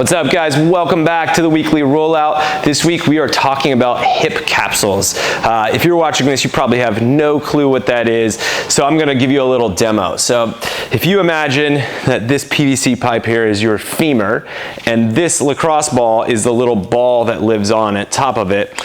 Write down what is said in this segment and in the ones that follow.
What's up, guys? Welcome back to the weekly rollout. This week we are talking about hip capsules. If you're watching this, you probably have no clue what that is, so I'm gonna give you a little demo. So if you imagine that this PVC pipe here is your femur, and this lacrosse ball is the little ball that lives on top of it,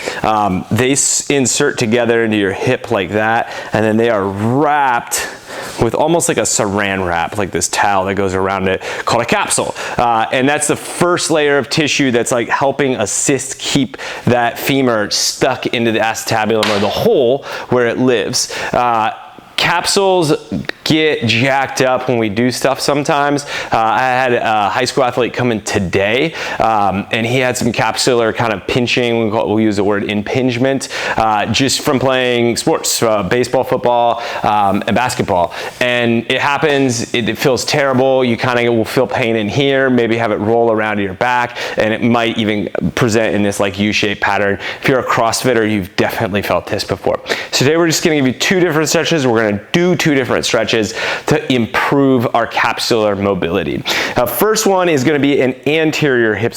they insert together into your hip like that, and then they are wrapped with almost like a saran wrap, like this towel that goes around it, called a capsule. And that's the first layer of tissue that's like helping assist keep that femur stuck into the acetabulum, or the hole where it lives. Capsules get jacked up when we do stuff sometimes. I had a high school athlete come in today, and he had some capsular kind of pinching, we'll use the word impingement, just from playing sports, baseball, football, and basketball. And it happens, it feels terrible, you kind of will feel pain in here, maybe have it roll around to your back, and it might even present in this like U-shaped pattern. If you're a CrossFitter, you've definitely felt this before. So today we're just gonna give you two different stretches. We're gonna do two different stretches to improve our capsular mobility. First one is going to be an anterior hip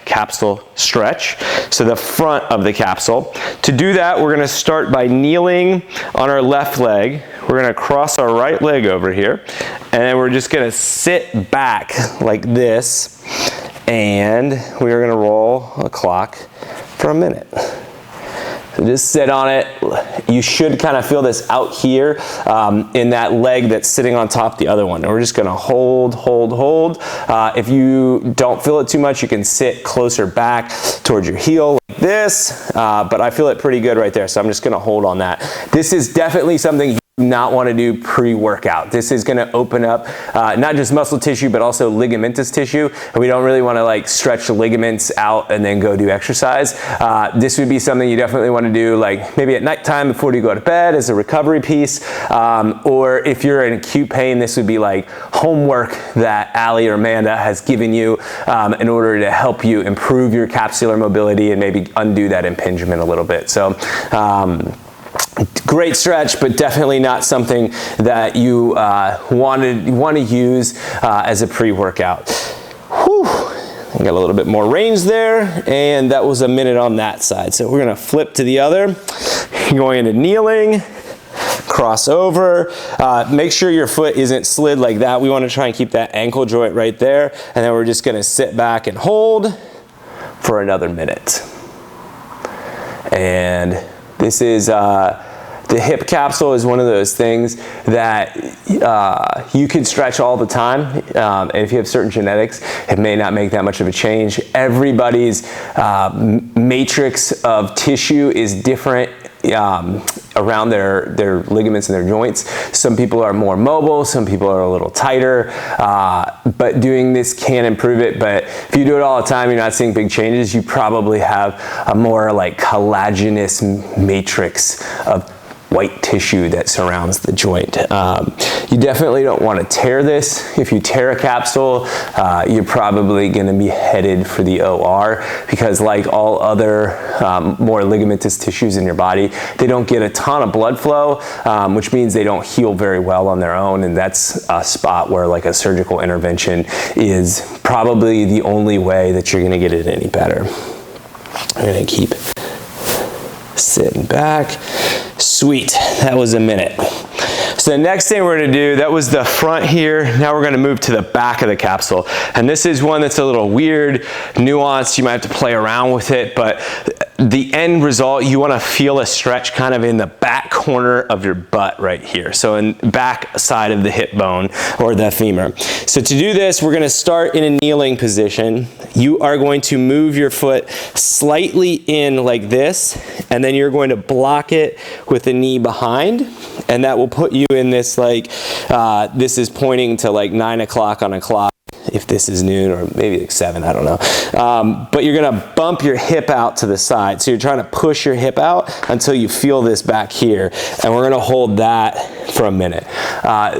capsule stretch, so the front of the capsule. To do that, we're going to start by kneeling on our left leg. We're going to cross our right leg over here, and then we're just going to sit back like this, and we are going to roll a clock for a minute. So just sit on it. You should kind of feel this out here in that leg that's sitting on top of the other one. And we're just gonna hold. If you don't feel it too much, you can sit closer back towards your heel like this, but I feel it pretty good right there, so I'm just gonna hold on that. This is definitely something you do not want to do pre-workout. This is going to open up not just muscle tissue but also ligamentous tissue, and we don't really want to like stretch the ligaments out and then go do exercise. This would be something you definitely want to do like maybe at nighttime before you go to bed as a recovery piece, or if you're in acute pain, this would be like homework that Allie or Amanda has given you in order to help you improve your capsular mobility and maybe undo that impingement a little bit. So great stretch, but definitely not something that you want to use as a pre-workout. Whew. I got a little bit more range there, and that was a minute on that side. So we're going to flip to the other, going into kneeling, cross over. Make sure your foot isn't slid like that. We want to try and keep that ankle joint right there, and then we're just going to sit back and hold for another minute. And this is, the hip capsule is one of those things that you can stretch all the time, and if you have certain genetics, it may not make that much of a change. Everybody's matrix of tissue is different around their ligaments and their joints. Some people are more mobile, some people are a little tighter, but doing this can improve it. But if you do it all the time, you're not seeing big changes, you probably have a more like collagenous matrix of white tissue that surrounds the joint. You definitely don't want to tear this. If you tear a capsule, you're probably going to be headed for the OR, because like all other more ligamentous tissues in your body, they don't get a ton of blood flow, which means they don't heal very well on their own, and that's a spot where like a surgical intervention is probably the only way that you're going to get it any better. I'm going to keep sitting back. Sweet, that was a minute. So the next thing we're gonna do, that was the front here. Now we're gonna move to the back of the capsule. And this is one that's a little weird, nuanced. You might have to play around with it, but the end result, you wanna feel a stretch kind of in the back corner of your butt right here. So in back side of the hip bone or the femur. So to do this, we're gonna start in a kneeling position. You are going to move your foot slightly in like this, and then you're going to block it with the knee behind, and that will put you in this like, this is pointing to like 9 o'clock on a clock, if this is noon, or maybe like 7, I don't know. But you're gonna bump your hip out to the side. So you're trying to push your hip out until you feel this back here. And we're gonna hold that for a minute.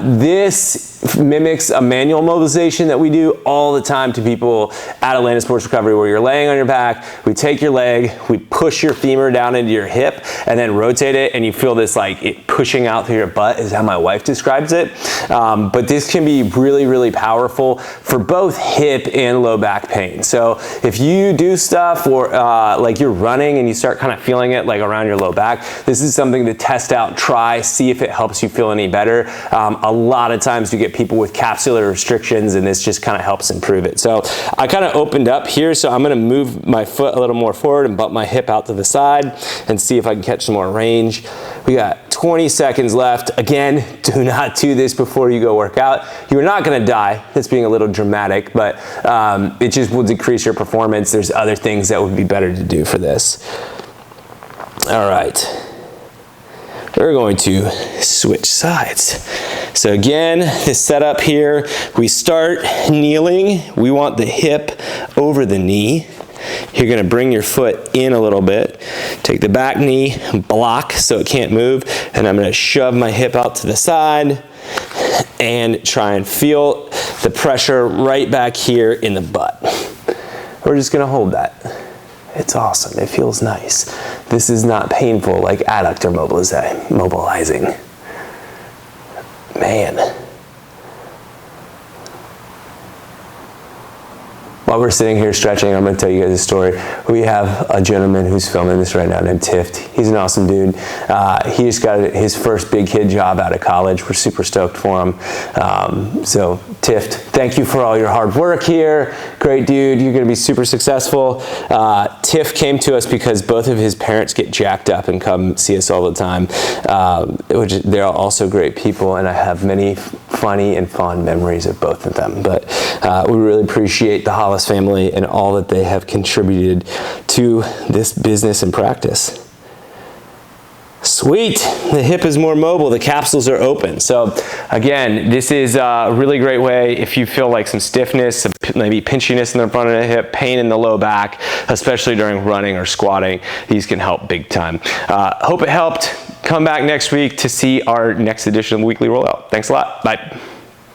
This mimics a manual mobilization that we do all the time to people at Atlanta Sports Recovery, where you're laying on your back, we take your leg, we push your femur down into your hip, and then rotate it, and you feel this like it pushing out through your butt, is how my wife describes it. But this can be really, really powerful for both hip and low back pain. So if you do stuff or like you're running and you start kind of feeling it like around your low back, this is something to test out, try, see if it helps you feel any better. A lot of times you get people with capsular restrictions and this just kind of helps improve it. So I kind of opened up here, so I'm going to move my foot a little more forward and bump my hip out to the side and see if I can catch some more range. We got 20 seconds left. Again, do not do this before you go work out. You're not going to die. That's being a little dramatic, but it just will decrease your performance. There's other things that would be better to do for this. All right. We're going to switch sides. So again, this setup here, we start kneeling. We want the hip over the knee. You're going to bring your foot in a little bit. Take the back knee, block so it can't move, and I'm going to shove my hip out to the side and try and feel the pressure right back here in the butt. We're just going to hold that. It's awesome. It feels nice. This is not painful like adductor mobilizing. Man. While we're sitting here stretching, I'm going to tell you guys a story. We have a gentleman who's filming this right now named Tift. He's an awesome dude. He just got his first big kid job out of college. We're super stoked for him. So Tift, thank you for all your hard work here. Great dude. You're going to be super successful. Tift came to us because both of his parents get jacked up and come see us all the time. Which they're also great people, and I have many funny and fond memories of both of them. But we really appreciate the Hollis family and all that they have contributed to this business and practice. Sweet, the hip is more mobile, the capsules are open. So again, this is a really great way if you feel like some stiffness, maybe pinchiness in the front of the hip, pain in the low back, especially during running or squatting. These can help big time. Hope it helped. Come back next week to see our next edition of the Weekly Rollout. Thanks a lot. Bye.